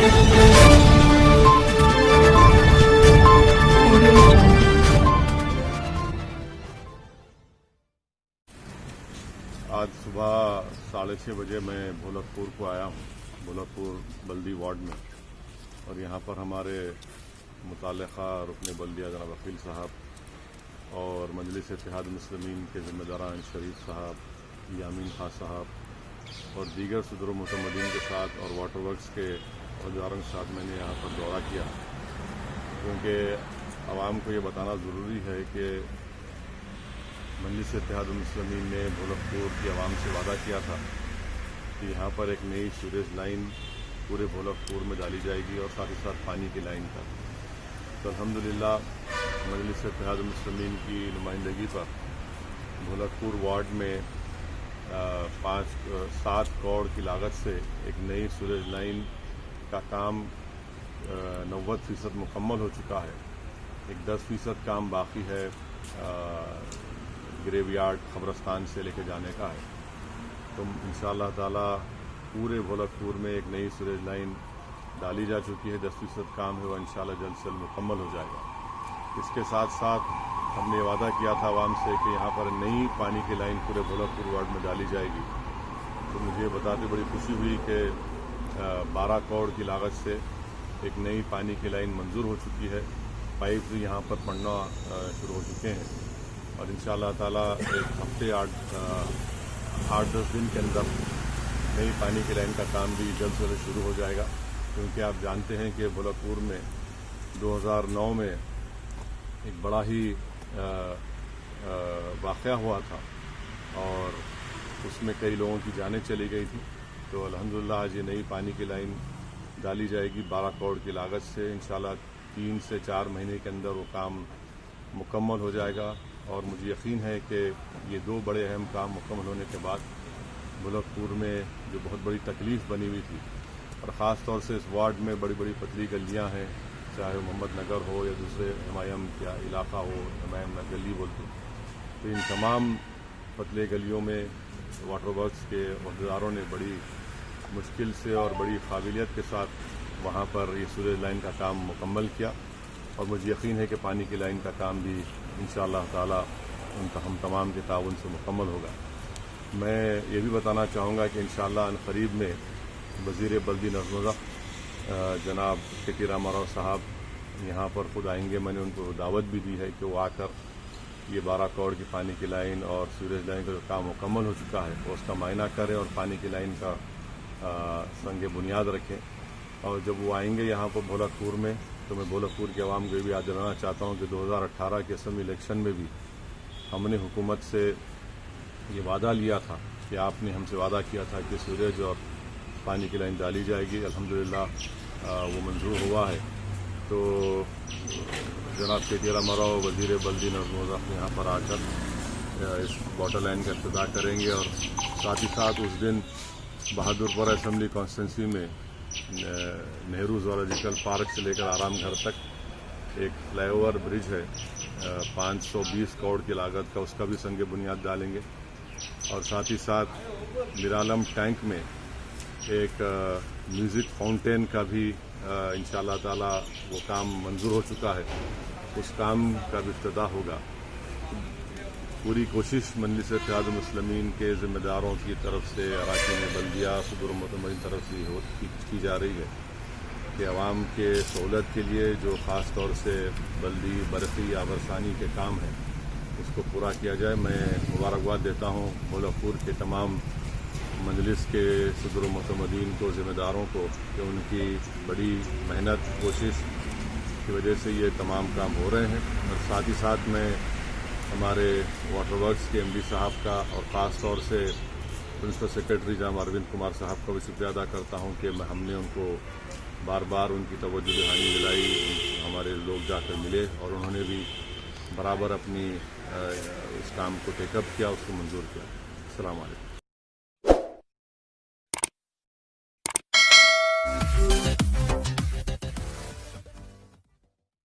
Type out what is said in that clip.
आज सुबह 6:30 बजे मैं भोलकपुर को आया हूँ, भोलकपुर बल्दी वार्ड में, और यहाँ पर हमारे मुताल्लिक़ा रुकन बल्दिया जनाब वकील साहब और मजलिस इत्तेहाद मुस्लिमीन के ज़िम्मेदारान शरीफ साहब, यामीन खां साहब और दीगर सदर मुतमदीन के साथ और वाटर वर्क्स के औजारों के साथ मैंने यहाँ पर दौरा किया, क्योंकि आवाम को ये बताना ज़रूरी है कि मजलिस इत्तेहाद मुस्लिमीन ने भोलकपुर की आवाम से वादा किया था कि यहाँ पर एक नई सीवरेज लाइन पूरे भोलकपुर में डाली जाएगी और साथ ही साथ पानी की लाइन का। तो अल्हम्दुलिल्लाह मजलिस इत्तेहाद मुस्लिमीन की नुमाइंदगी पर भोलकपुर वार्ड में 7 करोड़ की लागत से एक नई सीवरेज लाइन का काम 90% मुकम्मल हो चुका है। एक 10% काम बाकी है, ग्रेवयार्ड कब्रस्तान से लेके जाने का है। तो इंशाअल्लाह ताला पूरे भोलकपुर में एक नई सीवरेज लाइन डाली जा चुकी है, 10% काम है, वो इंशाअल्लाह जल्द से जल्द मुकम्मल हो जाएगा। इसके साथ साथ हमने वादा किया था आवाम से कि यहाँ पर नई पानी की लाइन पूरे भोलकपुर वार्ड में डाली जाएगी। तो मुझे बताते बड़ी खुशी हुई कि 12 करोड़ की लागत से एक नई पानी की लाइन मंजूर हो चुकी है, पाइप भी यहाँ पर पड़ना शुरू हो चुके हैं और इंशाअल्लाह ताला एक हफ्ते 8-10 दिन के अंदर नई पानी की लाइन का काम भी जल्द से जल्द शुरू हो जाएगा। क्योंकि आप जानते हैं कि भोलकपुर में 2009 में एक बड़ा ही वाक़या हुआ था और उसमें कई लोगों की जानें चली गई थी। तो अल्हम्दुलिल्लाह आज ये नई पानी की लाइन डाली जाएगी 12 करोड़ की लागत से। इंशाअल्लाह 3 से 4 महीने के अंदर वो काम मुकम्मल हो जाएगा और मुझे यकीन है कि ये 2 बड़े अहम काम मुकम्मल होने के बाद भोलकपुर में जो बहुत बड़ी तकलीफ़ बनी हुई थी, और ख़ास तौर से इस वार्ड में बड़ी बड़ी पतली गलियाँ हैं, चाहे मोहम्मद नगर हो या दूसरे एमआईएम का इलाका हो, एमआईएम गली बोलते, तो इन तमाम पतले गलियों में वाटर वर्क्स के अहदेदारों ने बड़ी मुश्किल से और बड़ी काबिलियत के साथ वहाँ पर ये सीवरेज लाइन का काम मुकम्मल किया और मुझे यकीन है कि पानी की लाइन का काम भी इंशाअल्लाह ताला हम तमाम के ताउन से मुकम्मल होगा। मैं ये भी बताना चाहूँगा कि इंशाअल्लाह अनक़रीब में वज़ीर बल्दी नज़्म जनाब के रामाराव साहब यहाँ पर खुद आएंगे। मैंने उनको दावत भी दी है कि वो आकर ये 12 करोड़ की पानी की लाइन और सीवरेज लाइन का जो काम मुकम्मल हो चुका है वो उसका मायना करें और पानी की लाइन का संग बुनियाद रखें। और जब वो आएंगे यहाँ पर भोलकपुर में, तो मैं भोलकपुर की आवाम को भी याद दिलाना चाहता हूँ कि 2018 के असेंबली इलेक्शन में भी हमने हुकूमत से ये वादा लिया था कि आपने हमसे वादा किया था कि सीवरेज और पानी की लाइन डाली जाएगी। अल्हम्दुलिल्लाह वो मंजूर हुआ है। तो जनाब के रामाराव वज़ीर बल्दी नज़्म यहाँ पर आकर इस वाटर लाइन का इफ्तिताह करेंगे और साथ ही साथ उस दिन बहादुरपुरा असेंबली कॉन्स्टिट्यूंसी में नेहरू ज़ूलॉजिकल पार्क से लेकर आराम घर तक एक फ्लाईओवर ब्रिज है 520 करोड़ की लागत का, उसका भी संग बुनियाद डालेंगे। और साथ ही साथ मिरालम टैंक में एक म्यूज़िक फाउंटेन का भी इंशाअल्लाह ताला वो काम मंजूर हो चुका है, उस काम का भी इफ्तिताह होगा। पूरी कोशिश मजलिस इत्तेहाद मुस्लिमीन के ज़िम्मेदारों की तरफ से, अराकीन बल्दिया सदर मुतमदीन तरफ से की जा रही है कि आवाम के सहूलत के लिए जो ख़ास तौर से बल्दी बरक़ी या बरसानी के काम हैं उसको पूरा किया जाए। मैं मुबारकबाद देता हूँ भोलकपुर के तमाम मजलिस के सदर मुतमदीन को, ज़िम्मेदारों को, कि उनकी बड़ी मेहनत कोशिश की वजह से ये तमाम काम हो रहे हैं। और साथ ही साथ मैं हमारे वाटर वर्क्स के एमडी साहब का और ख़ास तौर से प्रिंसिपल सेक्रेटरी जनाब अरविंद कुमार साहब का भी शुक्रिया अदा करता हूँ कि हमने उनको बार बार उनकी तवज्जो दहानी दिलाई, हमारे लोग जाकर मिले और उन्होंने भी बराबर अपनी इस काम को टेकअप किया, उसको मंजूर किया। अस्सलाम वालेकुम।